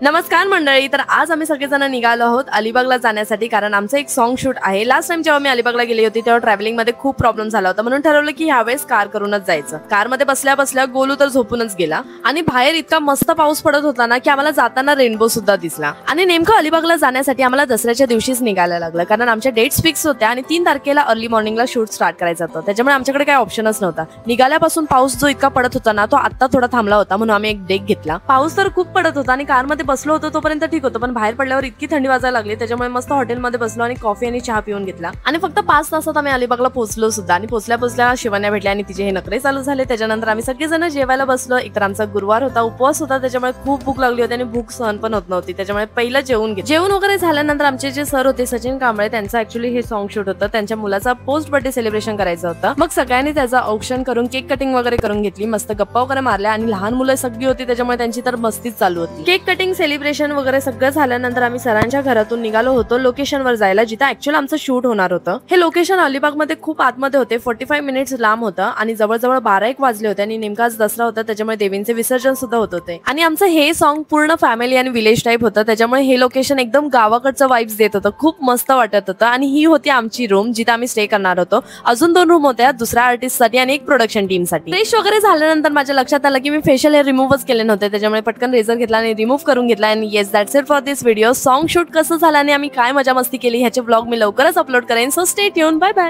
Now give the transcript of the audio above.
नमस्कार मंडळी. तर आज आम्ही सगळेजण निघालो आहोत अलिबागला जाण्यासाठी, कारण आमचं एक सॉन्ग शूट आहे. लास्ट टाइम जेव्हा मी अलिबागला गेली होती तेव्हा ट्रॅव्हलिंग मध्ये खूप प्रॉब्लेम झाला होता, म्हणून ठरवलं की ह्यावेळेस कार करूनच जायचं. कार मध्ये बसल्या बसल्या गोलू तर झोपूनच गेला आणि बाहेर इतका मस्त पाऊस पडत होता ना की आम्हाला जाताना रेनबो सुद्धा दिसला. आणि नेमकं अलिबागला जाण्यासाठी आम्हाला दसऱ्याच्या दिवशीच निघायला लागलं, कारण आमच्या डेट्स फिक्स होत्या आणि 3 तारखेला अर्ली मॉर्निंगला शूट स्टार्ट करायचं होतं. त्याच्यामुळे आमच्याकडे काही ऑप्शनच नव्हता. निघाल्यापासून पाऊस जो इतका पडत होता ना तो आता थोडा थांबला होता, म्हणून आम्ही एक ब्रेक घेतला. पाऊस तर खूप पडत होता आणि कारमध्ये बसलो होतो तोपर्यंत ठीक होतं, पण बाहेर पडल्यावर इतकी थंडी वाजायला लागली. त्याच्यामुळे मस्त हॉटेलमध्ये बसलो आणि कॉफी आणि चहा पिऊन घेतला आणि फक्त 5 तासात आम्ही अलिबागला पोहोचलो सुद्धा. आणि पोहोचल्या शिवण्या भेटल्या आणि तिचे हे नखरे चालू झाले. त्याच्यानंतर आम्ही सगळेजण जेवायला बसलो. एकतर आमचा गुरुवार होता, उपवास होता, त्याच्यामुळे खूप भूक लागली होती आणि भूक सहन पण होत नव्हती. त्याच्यामुळे पहिलं जेवण वगैरे झाल्यानंतर आमचे जे सर होते सचिन कांबळे, त्यांचं ऍक्च्युली हे सॉन्ग शूट होतं. त्यांच्या मुलाचा पोस्ट बर्थडे सेलिब्रेशन करायचं होतं. मग सगळ्यांनी त्याचं औक्षण करून केक कटिंग वगैरे करून घेतली. मस्त गप्पा वगैरे मारल्या आणि लहान मुलं सगळी होती त्याच्यामुळे त्यांची तर मस्तीच चालू होती. केक कटिंग सेलिब्रेशन वगैरे सगळं झाल्यानंतर आम्ही सरांच्या घरातून निघालो होतो लोकेशनवर जायला, जिथे ऍक्च्युअली आमचं शूट होणार होतं. हे लोकेशन अलिबाग मध्ये खूप आतमध्ये होते, 45 मिनिट्स लांब होतं आणि जवळजवळ 12-1 वाजले होते आणि नेमका आज दसरा होता, त्याच्यामुळे देवींचे विसर्जन सुद्धा होत होते. आणि आमचं हे सॉन्ग पूर्ण फॅमिली आणि विलेज टाईप होतं, त्याच्यामुळे हे लोकेशन एकदम गावाकडचं वाइब्स देत होतं. खूप मस्त वाटत होतं. आणि ही होती आमची रूम जिथे आम्ही स्टे करणार होतो. अजून 2 रूम होत्या, दुसऱ्या आर्टिस्ट साठी आणि एक प्रोडक्शन टीम साठी. फ्रेश वगैरे झाल्यानंतर माझ्या लक्षात आलं की मी फेशियल हेअर रिमूव्हच केले नव्हते, त्याच्यामुळे पटकन रेझर घेतला आणि रिमूव्ह करून घेतला. आणि yes, that's it for this video. Song shoot कसं झालं आणि आम्ही काय मजा मस्ती केली ह्याचे ब्लॉग मी लवकरच अपलोड करेन. So stay tune. Bye bye.